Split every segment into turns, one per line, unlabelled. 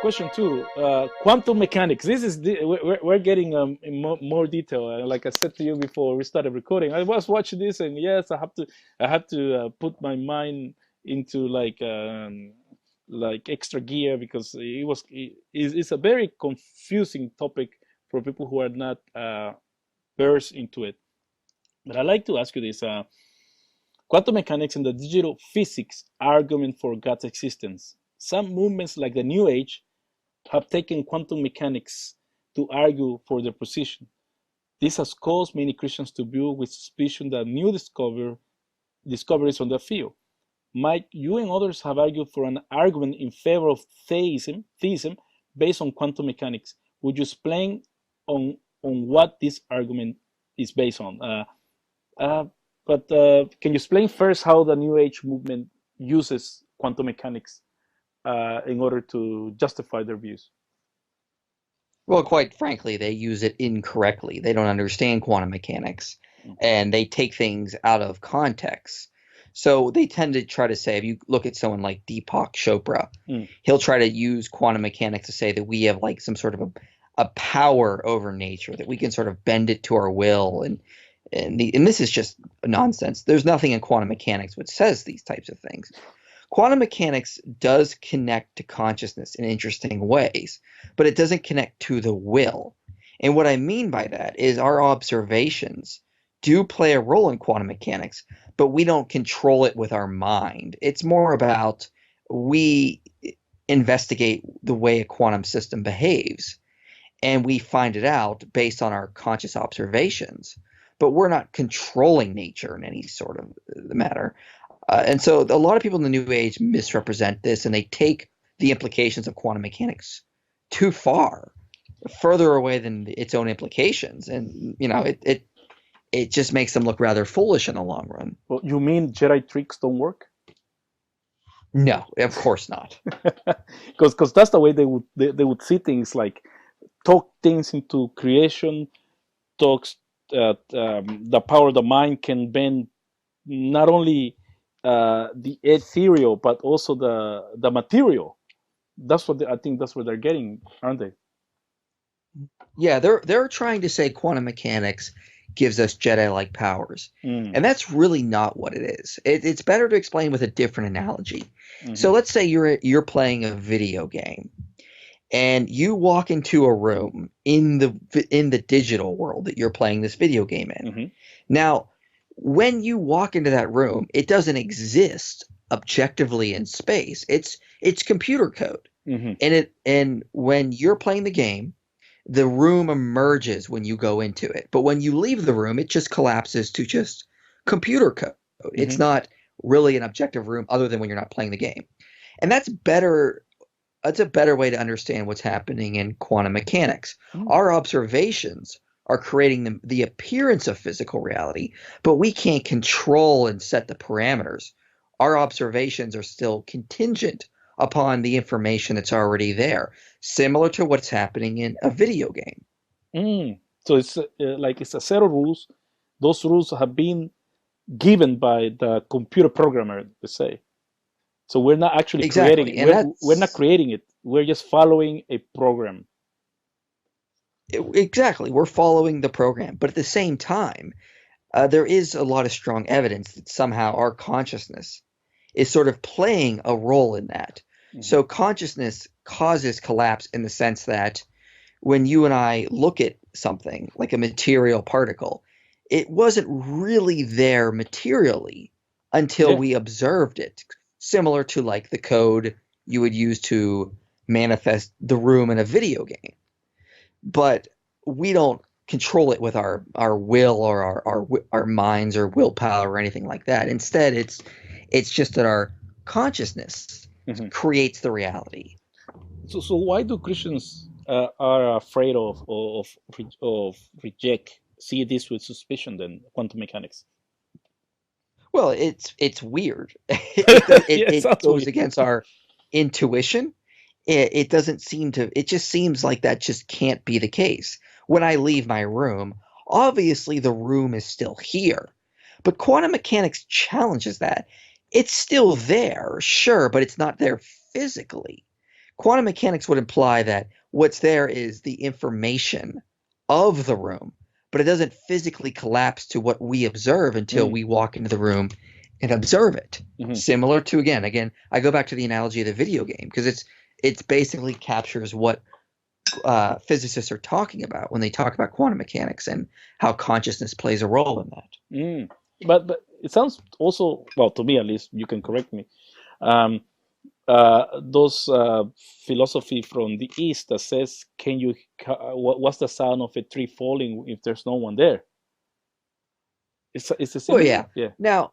question too. Quantum mechanics. This is we're getting in more detail. Like I said to you before we started recording, I was watching this, and yes, I have to put my mind into like extra gear because it's a very confusing topic for people who are not versed into it. But I'd like to ask you this: quantum mechanics and the digital physics argument for God's existence. Some movements, like the New Age, have taken quantum mechanics to argue for their position. This has caused many Christians to view with suspicion that new discoveries on the field. Mike, you and others have argued for an argument in favor of theism based on quantum mechanics. Would you explain on what this argument is based on? Uh, but can you explain first how the New Age movement uses quantum mechanics in order to justify their views?
Well, quite frankly, they use it incorrectly. They don't understand quantum mechanics
Mm.
and they take things out of context. So they tend to try to say, if you look at someone like Deepak Chopra,
Mm.
he'll try to use quantum mechanics to say that we have like some sort of a power over nature, that we can sort of bend it to our will. And this is just nonsense. There's nothing in quantum mechanics which says these types of things. Quantum mechanics does connect to consciousness in interesting ways, but it doesn't connect to the will. And what I mean by that is our observations do play a role in quantum mechanics, but we don't control it with our mind. It's more about we investigate the way a quantum system behaves, and we find it out based on our conscious observations. But we're not controlling nature in any sort of matter. And so a lot of people in the New Age misrepresent this, and they take the implications of quantum mechanics too far, further away than its own implications. And, it just makes them look rather foolish in the long run.
Well, you mean Jedi tricks don't work?
No, of course not.
Because that's the way they would see things, like talk things into creation, talks the power of the mind can bend not only the ethereal but also the material. That's what I think that's what they're getting, aren't they?
Yeah, they're trying to say quantum mechanics gives us Jedi-like powers.
Mm.
And that's really not what it is. It's better to explain with a different analogy.
Mm-hmm.
So let's say you're playing a video game, and you walk into a room in the digital world that you're playing this video game in.
Mm-hmm.
Now, when you walk into that room, it doesn't exist objectively in space. It's computer code.
Mm-hmm.
And when you're playing the game, the room emerges when you go into it. But when you leave the room, it just collapses to just computer code.
Mm-hmm.
It's not really an objective room other than when you're not playing the game. And that's better. That's a better way to understand what's happening in quantum mechanics.
Mm.
Our observations are creating the appearance of physical reality, but we can't control and set the parameters. Our observations are still contingent upon the information that's already there, similar to what's happening in a video game.
Mm. So it's like it's a set of rules. Those rules have been given by the computer programmer, let's say. So we're not actually
Exactly.
creating it. We're not creating it. We're just following a program.
Exactly. We're following the program. But at the same time, there is a lot of strong evidence that somehow our consciousness is sort of playing a role in that.
Mm-hmm.
So consciousness causes collapse in the sense that when you and I look at something like a material particle, it wasn't really there materially until we observed it. Similar to like the code you would use to manifest the room in a video game. But we don't control it with our will or our minds or willpower or anything like that. Instead, it's just that our consciousness
Mm-hmm.
creates the reality.
So why do Christians are afraid of see this with suspicion then quantum mechanics?
Well, it's weird. It
Sounds
goes
weird.
against our intuition. It doesn't seem to. It just seems like that just can't be the case. When I leave my room, obviously the room is still here, but quantum mechanics challenges that. It's still there, sure, but it's not there physically. quantum mechanics would imply that what's there is the information of the room, but it doesn't physically collapse to what we observe until
Mm,
we walk into the room and observe it.
mhm.
Similar to again, I go back to the analogy of the video game because it's basically captures what physicists are talking about when they talk about quantum mechanics and how consciousness plays a role in that.
Mm. But it sounds also, well, to me at least, you can correct me. Um, those philosophy from the East that says, can you, what's the sound of a tree falling if there's no one there? It's a
Well,
similar,
yeah.
yeah.
Now,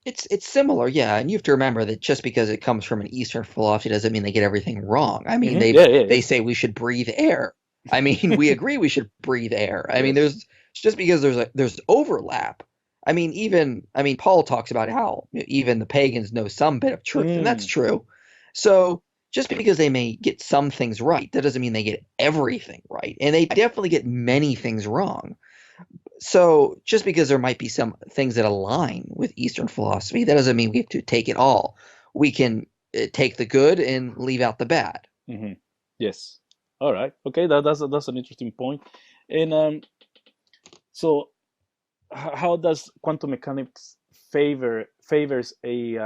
it's similar, yeah, and you have to remember that just because it comes from an Eastern philosophy doesn't mean they get everything wrong. I mean,
Yeah, yeah,
they say we should breathe air. I mean, we agree we should breathe air. I mean,
yes.
there's just because there's overlap. I mean, Paul talks about how even the pagans know some bit of truth, and that's
Mm,
true. So just because they may get some things right, that doesn't mean they get everything right, and they definitely get many things wrong. So just because there might be some things that align with Eastern philosophy, that doesn't mean we have to take it all. We can take the good and leave out the bad.
hmm. Yes. All right. Okay, that's an interesting point. And so, how does quantum mechanics favors a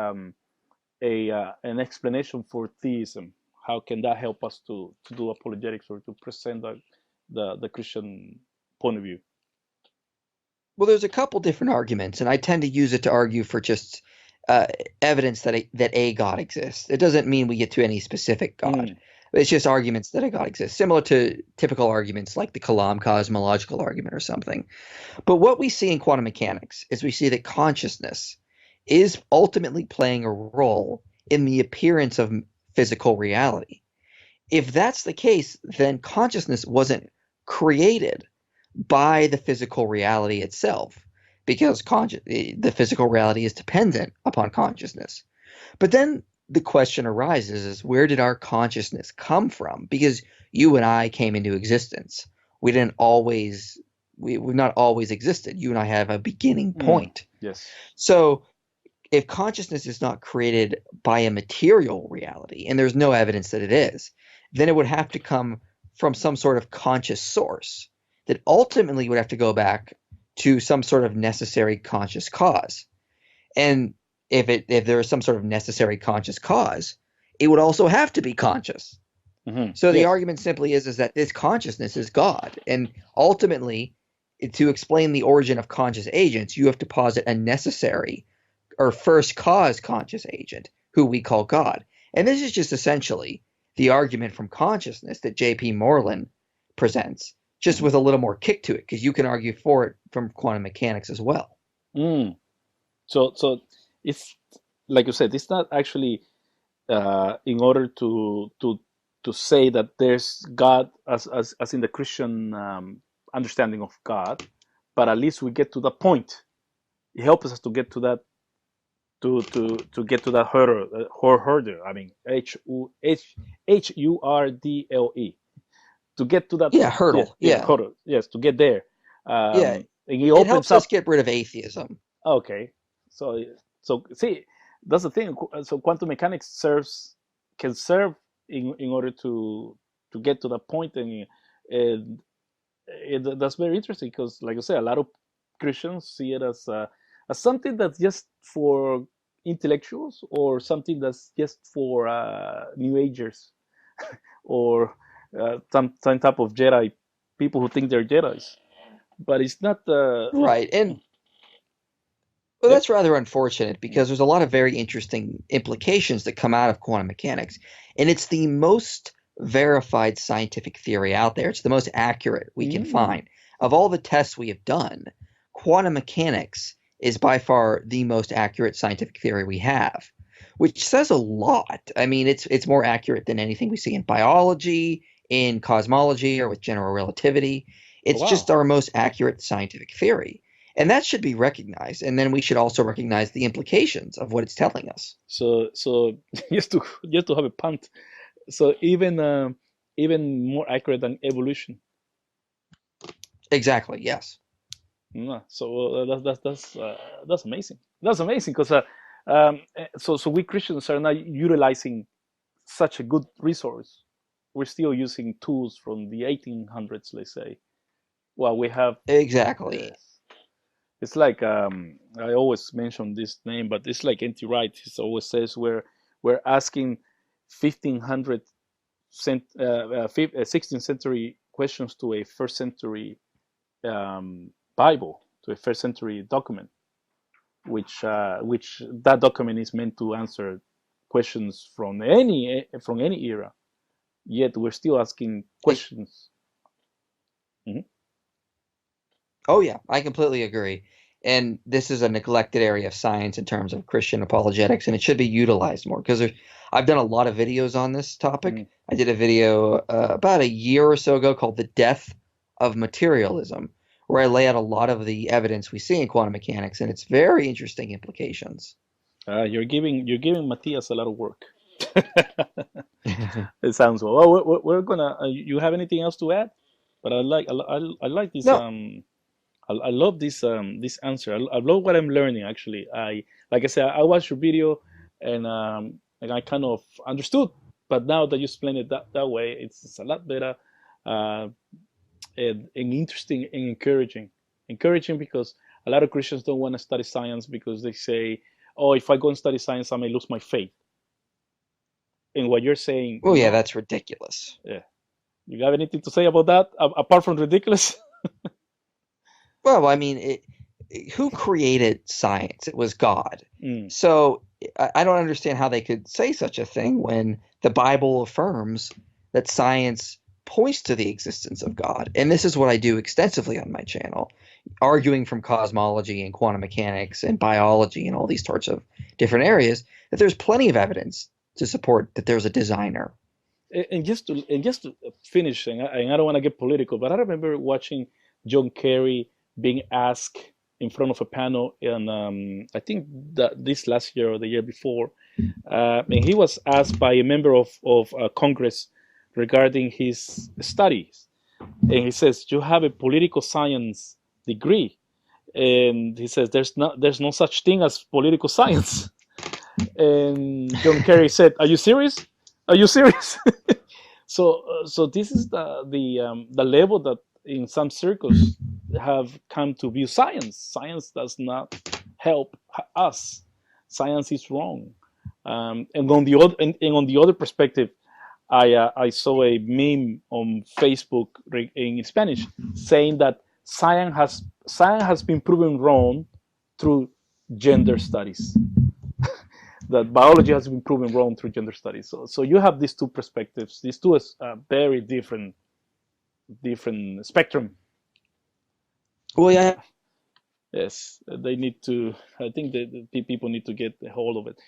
an explanation for theism? How can that help us to do apologetics or to present the Christian point of view?
Well, there's a couple different arguments, and I tend to use it to argue for just uh, evidence that a God exists. It doesn't mean we get to any specific God.
Mm,
It's just arguments that a God exists, similar to typical arguments like the Kalam cosmological argument or something. But what we see in quantum mechanics is we see that consciousness is ultimately playing a role in the appearance of physical reality. If that's the case, then consciousness wasn't created by the physical reality itself, because the physical reality is dependent upon consciousness. But then the question arises is where did our consciousness come from? Because you and I came into existence. We didn't always we've not always existed. You and I have a beginning
mm,
point.
yes.
So if consciousness is not created by a material reality, and there's no evidence that it is, then it would have to come from some sort of conscious source that ultimately would have to go back to some sort of necessary conscious cause. And if there is some sort of necessary conscious cause, it would also have to be conscious.
Hmm.
So the
Yes.
argument simply is that this consciousness is God, and ultimately, to explain the origin of conscious agents, you have to posit a necessary or first cause conscious agent, who we call God. And this is just essentially the argument from consciousness that J.P. Moreland presents, just
Hmm.
with a little more kick to it, because you can argue for it from quantum mechanics as well.
Mm. So it's like you said, it's not actually in order to say that there's God as in the Christian understanding of God, but at least we get to the point. It helps us to get to that to get to that hurdle. I mean, Hurdle to get to that.
Yeah,
Yeah,
hurdle.
yeah,
Yeah.
hurdle. Yes, to get there.
Yeah.
And it
It
opens
helps us
up.
get rid of atheism.
Okay, so see, that's the thing. So quantum mechanics can serve in order to get to that point, and that's very interesting because, like I say, a lot of Christians see it as something that's just for intellectuals or something that's just for New Agers or some type of Jedi people who think they're Jedi's. But it's not.
Right. And well,
Yep.
that's rather unfortunate because there's a lot of very interesting implications that come out of quantum mechanics. And it's the most verified scientific theory out there. It's the most accurate we can
Mm.
find. Of all the tests we have done, quantum mechanics is by far the most accurate scientific theory we have, which says a lot. I mean, it's more accurate than anything we see in biology, in cosmology, or with general relativity. It's just
Wow.
our most accurate scientific theory. And that should be recognized. And then we should also recognize the implications of what it's telling us.
So just to have a punt. So even more accurate than evolution.
Exactly, yes.
So that's amazing. That's amazing because so we Christians are now utilizing such a good resource. We're still using tools from the 1800s, let's say. Well, we have
Exactly.
yes. It's like I always mention this name, but it's like N.T. Wright. He always says we're asking 1500 16th century questions to a first century Bible, to a first century document, which that document is meant to answer questions from any era. Yet we're still asking
It,
questions. Mhm.
oh yeah, I completely agree. And this is a neglected area of science in terms of Christian apologetics, and it should be utilized more because I've done a lot of videos on this topic.
Mhm.
I did a video about a year or so ago called "The Death of Materialism," where I lay out a lot of the evidence we see in quantum mechanics and its very interesting implications.
You're giving Matthias a lot of work. It sounds well. Well, we're gonna. You have anything else to add? But I like this.
No,
I love this answer. I love what I'm learning. Actually, like I said, I watched your video, and I kind of understood. But now that you explain it that way, it's a lot better, uh, and interesting and encouraging. Encouraging because a lot of Christians don't want to study science because they say, "Oh, if I go and study science, I may lose my faith." And what you're saying,
well, yeah,
no.
that's ridiculous.
Yeah. You have anything to say about that apart from ridiculous?
Well, I mean, who created science? It was God.
Mm.
So I don't understand how they could say such a thing when the Bible affirms that science points to the existence of God. And this is what I do extensively on my channel, arguing from cosmology and quantum mechanics and biology and all these sorts of different areas that there's plenty of evidence to support that there's a designer.
And just to finish, and I don't want to get political, but I remember watching John Kerry being asked in front of a panel, and I think that this last year or the year before, and he was asked by a member of Congress regarding his studies, and he says, "You have a political science degree," and he says, "There's no such thing as political science." And John Kerry said, "Are you serious? Are you serious?" So this is the level that in some circles have come to view science. Science does not help us. Science is wrong. And on the other perspective, I saw a meme on Facebook in Spanish saying that science has been proven wrong through gender studies. That biology has been proven wrong through gender studies. So you have these two perspectives, these two very different spectrum.
Well, yeah,
Yes, they need to. I think that the people need to get a hold of it.